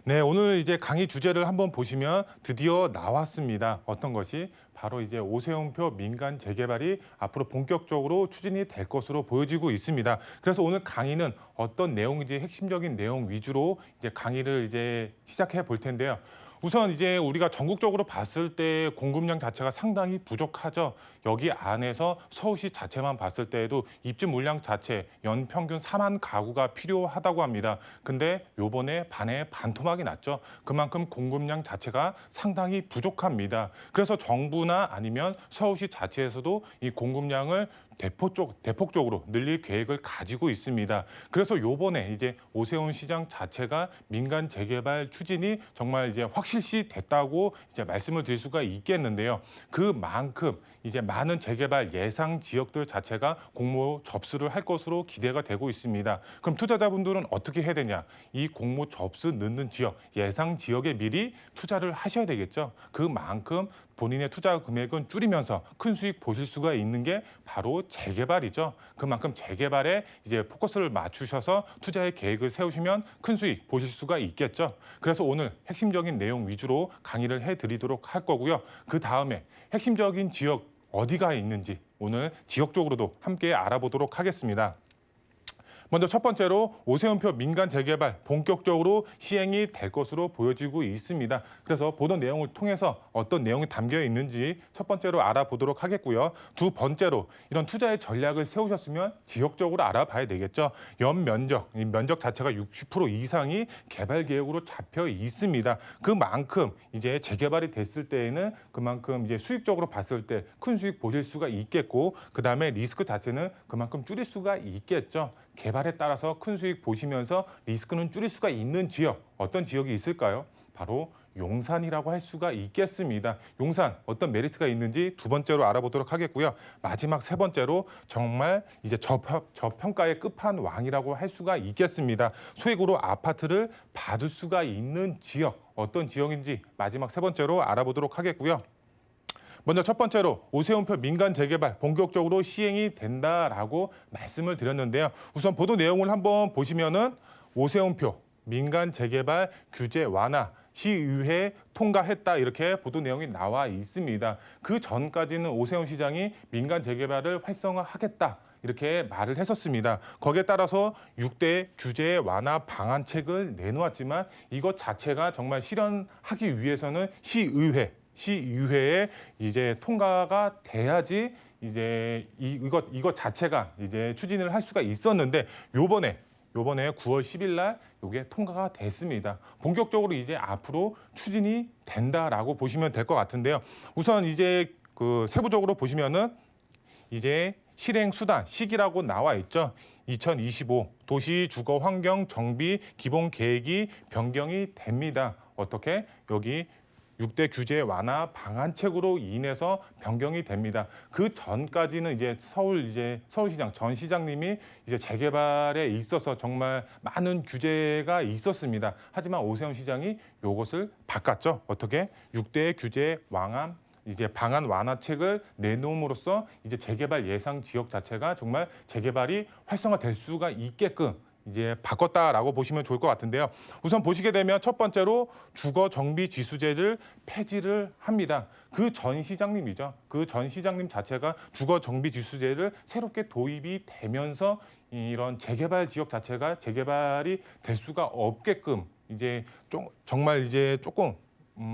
네, 오늘 이제 강의 주제를 한번 보시면 드디어 나왔습니다. 어떤 것이? 바로 이제 오세훈표 민간 재개발이 앞으로 본격적으로 추진이 될 것으로 보여지고 있습니다. 그래서 오늘 강의는 어떤 내용인지 핵심적인 내용 위주로 이제 강의를 이제 시작해 볼 텐데요. 우선 이제 우리가 전국적으로 봤을 때 공급량 자체가 상당히 부족하죠. 여기 안에서 서울시 자체만 봤을 때에도 입주 물량 자체 연평균 4만 가구가 필요하다고 합니다. 근데 요번에 반에 반토막이 났죠. 그만큼 공급량 자체가 상당히 부족합니다. 그래서 정부나 아니면 서울시 자체에서도 이 공급량을 대폭적으로 늘릴 계획을 가지고 있습니다. 그래서 요번에 이제 오세훈 시장 자체가 민간 재개발 추진이 정말 이제 확실시 됐다고 이제 말씀을 드릴 수가 있겠는데요. 그만큼 이제 많은 재개발 예상 지역들 자체가 공모 접수를 할 것으로 기대가 되고 있습니다. 그럼 투자자분들은 어떻게 해야 되냐? 이 공모 접수 넣는 지역, 예상 지역에 미리 투자를 하셔야 되겠죠. 그만큼 본인의 투자 금액은 줄이면서 큰 수익 보실 수가 있는 게 바로 재개발이죠. 그만큼 재개발에 이제 포커스를 맞추셔서 투자의 계획을 세우시면 큰 수익 보실 수가 있겠죠. 그래서 오늘 핵심적인 내용 위주로 강의를 해드리도록 할 거고요. 그 다음에 핵심적인 지역 어디가 있는지 오늘 지역적으로도 함께 알아보도록 하겠습니다. 먼저 첫 번째로 오세훈표 민간 재개발 본격적으로 시행이 될 것으로 보여지고 있습니다. 그래서 보던 내용을 통해서 어떤 내용이 담겨 있는지 첫 번째로 알아보도록 하겠고요. 두 번째로 이런 투자의 전략을 세우셨으면 지역적으로 알아봐야 되겠죠. 연면적, 이 면적 자체가 60% 이상이 개발 계획으로 잡혀 있습니다. 그만큼 이제 재개발이 됐을 때에는 그만큼 이제 수익적으로 봤을 때 큰 수익 보실 수가 있겠고, 그다음에 리스크 자체는 그만큼 줄일 수가 있겠죠. 개발에 따라서 큰 수익 보시면서 리스크는 줄일 수가 있는 지역, 어떤 지역이 있을까요? 바로 용산이라고 할 수가 있겠습니다. 용산 어떤 메리트가 있는지 두 번째로 알아보도록 하겠고요. 마지막 세 번째로 정말 이제 저평가의 끝판왕이라고 할 수가 있겠습니다. 소액으로 아파트를 받을 수가 있는 지역, 어떤 지역인지 마지막 세 번째로 알아보도록 하겠고요. 먼저 첫 번째로 오세훈표 민간 재개발 본격적으로 시행이 된다라고 말씀을 드렸는데요. 우선 보도 내용을 한번 보시면은 오세훈표 민간 재개발 규제 완화 시의회 통과했다 이렇게 보도 내용이 나와 있습니다. 그 전까지는 오세훈 시장이 민간 재개발을 활성화하겠다. 이렇게 말을 했었습니다. 거기에 따라서 6대 규제 완화 방안책을 내놓았지만 이것 자체가 정말 실현하기 위해서는 시의회에 이제 통과가 돼야지 이제 이것 자체가 이제 추진을 할 수가 있었는데 요번에 9월 10일 날 이게 통과가 됐습니다. 본격적으로 이제 앞으로 추진이 된다라고 보시면 될 것 같은데요. 우선 이제 그 세부적으로 보시면은 이제 실행 수단 시기라고 나와 있죠. 2025 도시 주거 환경 정비 기본 계획이 변경이 됩니다. 어떻게? 여기 6대 규제 완화 방안책으로 인해서 변경이 됩니다. 그 전까지는 이제 서울시장 전 시장님이 이제 재개발에 있어서 정말 많은 규제가 있었습니다. 하지만 오세훈 시장이 이것을 바꿨죠. 어떻게? 6대 규제 완화 이제 방안 완화책을 내놓음으로써 이제 재개발 예상 지역 자체가 정말 재개발이 활성화될 수가 있게끔 이제 바꿨다라고 보시면 좋을 것 같은데요. 우선 보시게 되면 첫 번째로 주거 정비 지수제를 폐지를 합니다. 그 전 시장님이죠. 그 전 시장님 자체가 주거 정비 지수제를 새롭게 도입이 되면서 이런 재개발 지역 자체가 재개발이 될 수가 없게끔 이제 정말 이제 조금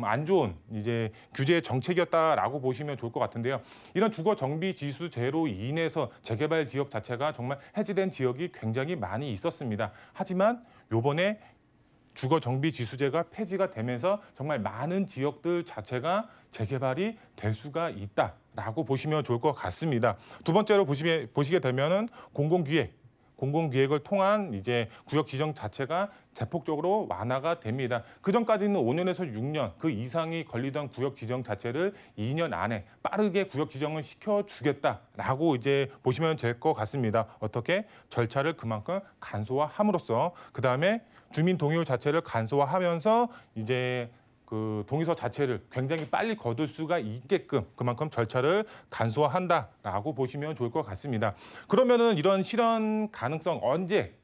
안 좋은 이제 규제 정책이었다라고 보시면 좋을 것 같은데요. 이런 주거 정비 지수제로 인해서 재개발 지역 자체가 정말 해지된 지역이 굉장히 많이 있었습니다. 하지만 요번에 주거 정비 지수제가 폐지가 되면서 정말 많은 지역들 자체가 재개발이 될 수가 있다라고 보시면 좋을 것 같습니다. 두 번째로 보시게 되면은 공공기획을 통한 이제 구역 지정 자체가 대폭적으로 완화가 됩니다. 그 전까지는 5년에서 6년 그 이상이 걸리던 구역 지정 자체를 2년 안에 빠르게 구역 지정을 시켜주겠다라고 이제 보시면 될 것 같습니다. 어떻게? 절차를 그만큼 간소화함으로써 그 다음에 주민 동의율 자체를 간소화하면서 이제 그 동의서 자체를 굉장히 빨리 거둘 수가 있게끔 그만큼 절차를 간소화한다라고 보시면 좋을 것 같습니다. 그러면은 이런 실현 가능성 언제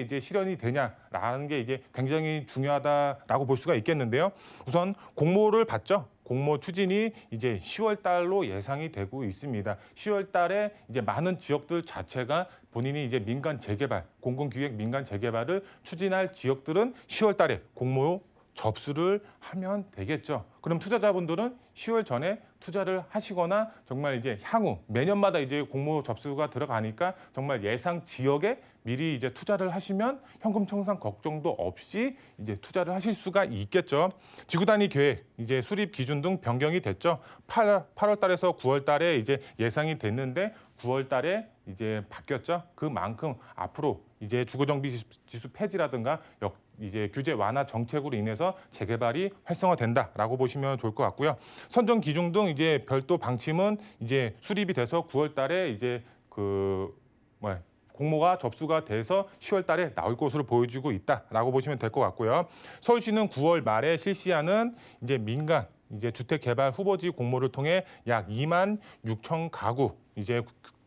이제 실현이 되냐라는 게 이제 굉장히 중요하다라고 볼 수가 있겠는데요. 우선 공모를 받죠. 공모 추진이 이제 10월 달로 예상이 되고 있습니다. 10월 달에 이제 많은 지역들 자체가 본인이 이제 민간 재개발, 공공기획 민간 재개발을 추진할 지역들은 10월 달에 공모 접수를 하면 되겠죠. 그럼 투자자분들은 10월 전에 투자를 하시거나 정말 이제 향후 매년마다 이제 공모 접수가 들어가니까 정말 예상 지역에 미리 이제 투자를 하시면 현금 청산 걱정도 없이 이제 투자를 하실 수가 있겠죠. 지구 단위 계획 이제 수립 기준 등 변경이 됐죠. 8월 달에서 9월 달에 이제 예상이 됐는데 9월 달에 이제 바뀌었죠. 그만큼 앞으로 이제 주거정비 지수 폐지라든가 이제 규제 완화 정책으로 인해서 재개발이 활성화된다라고 보시면 좋을 것 같고요. 선정 기준 등 이제 별도 방침은 이제 수립이 돼서 9월 달에 이제 공모가 접수가 돼서 10월 달에 나올 것으로 보여지고 있다라고 보시면 될 것 같고요. 서울시는 9월 말에 실시하는 이제 민간 이제 주택 개발 후보지 공모를 통해 약 2만 6천 가구 이제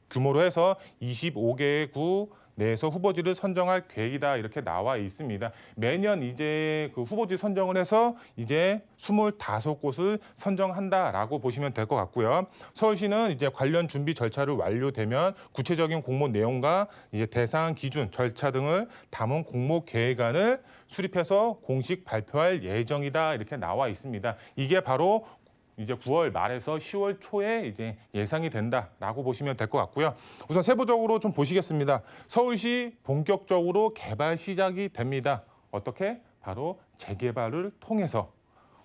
규모로 해서 25개 구 내에서 후보지를 선정할 계획이다 이렇게 나와 있습니다. 매년 이제 그 후보지 선정을 해서 이제 25곳을 선정한다라고 보시면 될 것 같고요. 서울시는 이제 관련 준비 절차를 완료되면 구체적인 공모 내용과 이제 대상 기준, 절차 등을 담은 공모 계획안을 수립해서 공식 발표할 예정이다 이렇게 나와 있습니다. 이게 바로 이제 9월 말에서 10월 초에 이제 예상이 된다라고 보시면 될 것 같고요. 우선 세부적으로 좀 보시겠습니다. 서울시 본격적으로 개발 시작이 됩니다. 어떻게? 바로 재개발을 통해서.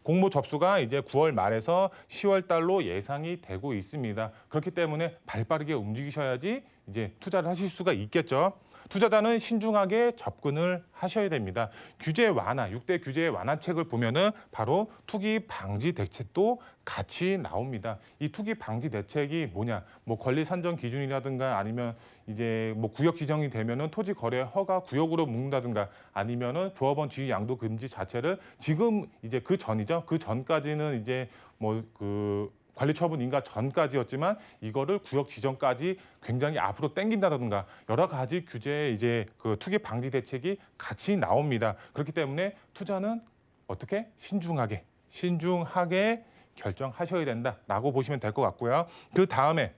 공모 접수가 이제 9월 말에서 10월 달로 예상이 되고 있습니다. 그렇기 때문에 발빠르게 움직이셔야지 이제 투자를 하실 수가 있겠죠. 투자자는 신중하게 접근을 하셔야 됩니다. 규제 완화, 6대 규제 완화책을 보면은 바로 투기 방지 대책도 같이 나옵니다. 이 투기 방지 대책이 뭐냐? 뭐 권리 산정 기준이라든가 아니면 이제 뭐 구역 지정이 되면은 토지 거래 허가 구역으로 묶는다든가 아니면은 조합원 지위 양도 금지 자체를 지금 이제 그 전이죠. 그 전까지는 이제 관리처분 인가 전까지였지만 이거를 구역 지정까지 굉장히 앞으로 당긴다든가 여러 가지 규제 이제 그 투기 방지 대책이 같이 나옵니다. 그렇기 때문에 투자는 어떻게 신중하게 결정하셔야 된다라고 보시면 될 것 같고요. 그 다음에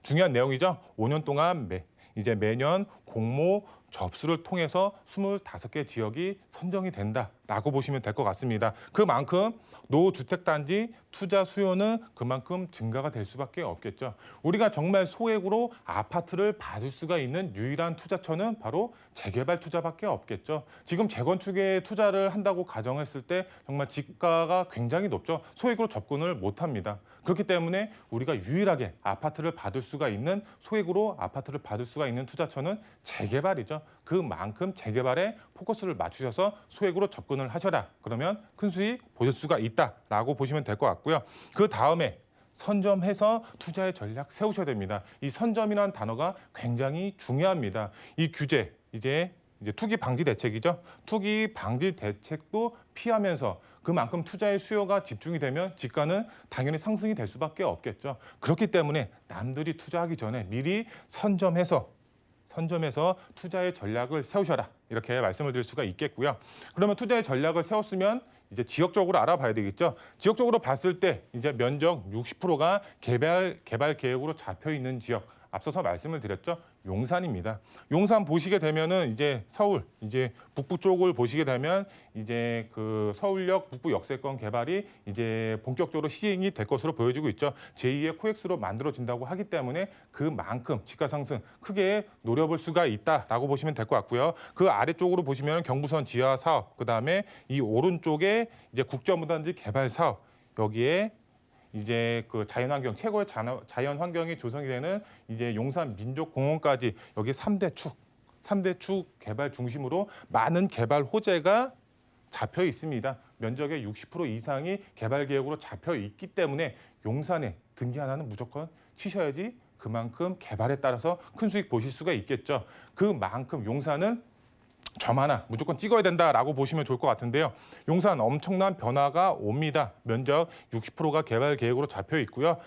중요한 내용이죠. 5년 동안 이제 매년 공모 접수를 통해서 25개 지역이 선정이 된다라고 보시면 될 것 같습니다. 그만큼 노후주택단지 투자 수요는 그만큼 증가가 될 수밖에 없겠죠. 우리가 정말 소액으로 아파트를 받을 수가 있는 유일한 투자처는 바로 재개발 투자밖에 없겠죠. 지금 재건축에 투자를 한다고 가정했을 때 정말 지가가 굉장히 높죠. 소액으로 접근을 못합니다. 그렇기 때문에 우리가 유일하게 아파트를 받을 수가 있는 소액으로 아파트를 받을 수가 있는 투자처는 재개발이죠. 그만큼 재개발에 포커스를 맞추셔서 소액으로 접근을 하셔라. 그러면 큰 수익 보실 수가 있다라고 보시면 될 것 같고요. 그 다음에 선점해서 투자의 전략 세우셔야 됩니다. 이 선점이라는 단어가 굉장히 중요합니다. 이 규제 이제 투기 방지 대책이죠. 투기 방지 대책도 피하면서 그만큼 투자의 수요가 집중이 되면 지가는 당연히 상승이 될 수밖에 없겠죠. 그렇기 때문에 남들이 투자하기 전에 미리 선점해서 투자의 전략을 세우셔라. 이렇게 말씀을 드릴 수가 있겠고요. 그러면 투자의 전략을 세웠으면 이제 지역적으로 알아봐야 되겠죠. 지역적으로 봤을 때 이제 면적 60%가 개발 계획으로 잡혀 있는 지역. 앞서서 말씀을 드렸죠. 용산입니다. 용산 보시게 되면은 이제 서울 이제 북부 쪽을 보시게 되면 이제 그 서울역 북부 역세권 개발이 이제 본격적으로 시행이 될 것으로 보여지고 있죠. 제2의 코엑스로 만들어진다고 하기 때문에 그만큼 지가 상승 크게 노려볼 수가 있다라고 보시면 될 것 같고요. 그 아래쪽으로 보시면 경부선 지하 사업, 그다음에 이 오른쪽에 이제 국제무단지 개발 사업 여기에 이제 그 자연환경 최고의 자연환경이 조성이 되는 이제 용산 민족공원까지 여기 3대 축 개발 중심으로 많은 개발 호재가 잡혀 있습니다. 면적의 60% 이상이 개발 계획으로 잡혀 있기 때문에 용산에 등기 하나는 무조건 치셔야지 그만큼 개발에 따라서 큰 수익 보실 수가 있겠죠. 그만큼 용산은 점 하나 무조건 찍어야 된다라고 보시면 좋을 것 같은데요. 용산 엄청난 변화가 옵니다. 면적 60%가 개발 계획으로 잡혀 있고요.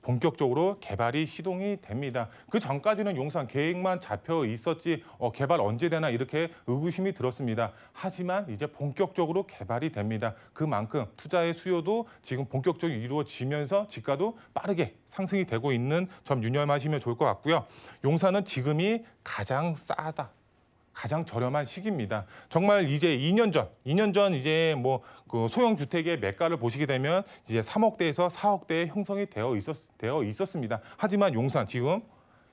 본격적으로 개발이 시동이 됩니다. 그 전까지는 용산 계획만 잡혀 있었지 개발 언제 되나 이렇게 의구심이 들었습니다. 하지만 이제 본격적으로 개발이 됩니다. 그만큼 투자의 수요도 지금 본격적으로 이루어지면서 지가도 빠르게 상승이 되고 있는 점 유념하시면 좋을 것 같고요. 용산은 지금이 가장 싸다. 가장 저렴한 시기입니다. 정말 이제 2년 전 이제 뭐 그 소형 주택의 매가를 보시게 되면 이제 3억대에서 4억대에 형성이 되어 있었습니다. 하지만 용산 지금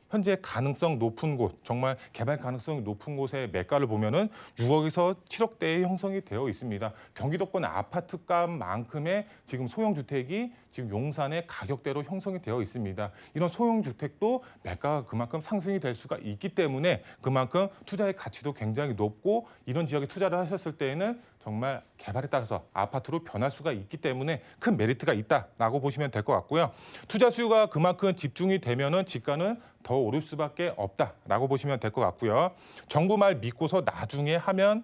현재 가능성 높은 곳, 정말 개발 가능성이 높은 곳의 매가를 보면은 6억에서 7억대에 형성이 되어 있습니다. 경기도권 아파트값만큼의 지금 소형 주택이 지금 용산의 가격대로 형성이 되어 있습니다. 이런 소형 주택도 매가가 그만큼 상승이 될 수가 있기 때문에 그만큼 투자의 가치도 굉장히 높고 이런 지역에 투자를 하셨을 때에는 정말 개발에 따라서 아파트로 변할 수가 있기 때문에 큰 메리트가 있다라고 보시면 될 것 같고요. 투자 수요가 그만큼 집중이 되면은 집가는 더 오를 수밖에 없다라고 보시면 될 것 같고요. 정부 말 믿고서 나중에 하면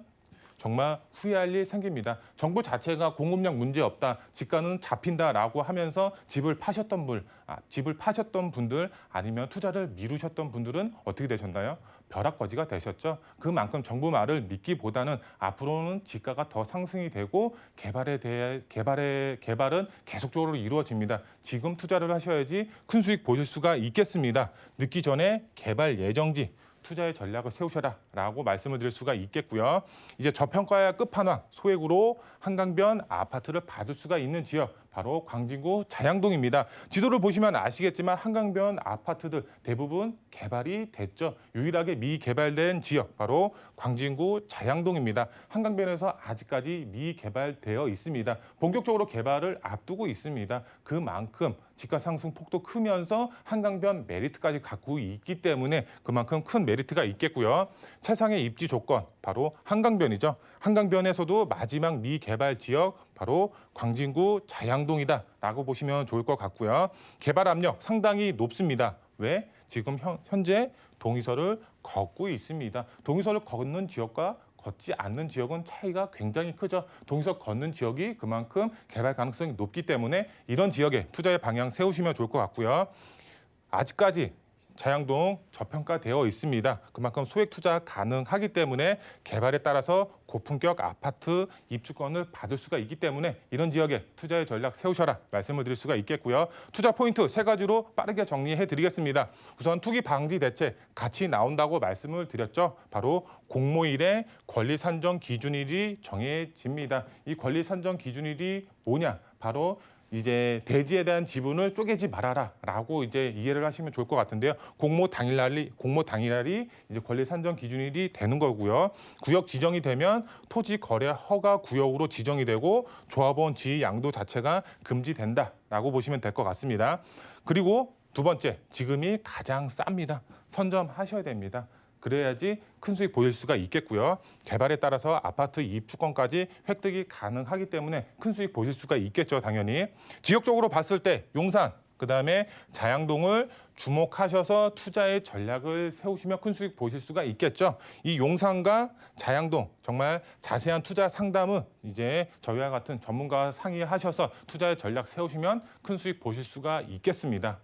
정말 후회할 일 생깁니다. 정부 자체가 공급량 문제 없다, 집가는 잡힌다라고 하면서 집을 파셨던 분들 아니면 투자를 미루셨던 분들은 어떻게 되셨나요? 벼락거지가 되셨죠. 그만큼 정부 말을 믿기보다는 앞으로는 집가가 더 상승이 되고 개발은 계속적으로 이루어집니다. 지금 투자를 하셔야지 큰 수익 보실 수가 있겠습니다. 늦기 전에 개발 예정지 투자의 전략을 세우셔라라고 말씀을 드릴 수가 있겠고요. 이제 저평가의 끝판왕 소액으로 한강변 아파트를 받을 수가 있는 지역 바로 광진구 자양동입니다. 지도를 보시면 아시겠지만 한강변 아파트들 대부분 개발이 됐죠. 유일하게 미개발된 지역 바로 광진구 자양동입니다. 한강변에서 아직까지 미개발되어 있습니다. 본격적으로 개발을 앞두고 있습니다. 그만큼 집가 상승 폭도 크면서 한강변 메리트까지 갖고 있기 때문에 그만큼 큰 메리트가 있겠고요. 최상의 입지 조건 바로 한강변이죠. 한강변에서도 마지막 미개발 지역 바로 광진구 자양동이다라고 보시면 좋을 것 같고요. 개발 압력 상당히 높습니다. 왜? 지금 현재 동의서를 걷고 있습니다. 동의서를 걷는 지역과 걷지 않는 지역은 차이가 굉장히 크죠. 동의서 걷는 지역이 그만큼 개발 가능성이 높기 때문에 이런 지역에 투자의 방향 세우시면 좋을 것 같고요. 아직까지 자양동 저평가되어 있습니다. 그만큼 소액 투자 가능하기 때문에 개발에 따라서 고품격 아파트 입주권을 받을 수가 있기 때문에 이런 지역에 투자의 전략 세우셔라 말씀을 드릴 수가 있겠고요. 투자 포인트 3가지로 빠르게 정리해 드리겠습니다. 우선 투기 방지 대책 같이 나온다고 말씀을 드렸죠. 바로 공모일에 권리 산정 기준일이 정해집니다. 이 권리 산정 기준일이 뭐냐? 바로 이제 대지에 대한 지분을 쪼개지 말아라라고 이제 이해를 하시면 좋을 것 같은데요. 공모 당일날이 이제 권리 산정 기준일이 되는 거고요. 구역 지정이 되면 토지 거래 허가 구역으로 지정이 되고 조합원 지위 양도 자체가 금지된다라고 보시면 될 것 같습니다. 그리고 두 번째, 지금이 가장 쌉니다. 선점하셔야 됩니다. 그래야지 큰 수익 보일 수가 있겠고요. 개발에 따라서 아파트 입주권까지 획득이 가능하기 때문에 큰 수익 보실 수가 있겠죠, 당연히. 지역적으로 봤을 때 용산, 그다음에 자양동을 주목하셔서 투자의 전략을 세우시면 큰 수익 보실 수가 있겠죠. 이 용산과 자양동 정말 자세한 투자 상담은 이제 저희와 같은 전문가와 상의하셔서 투자의 전략 세우시면 큰 수익 보실 수가 있겠습니다.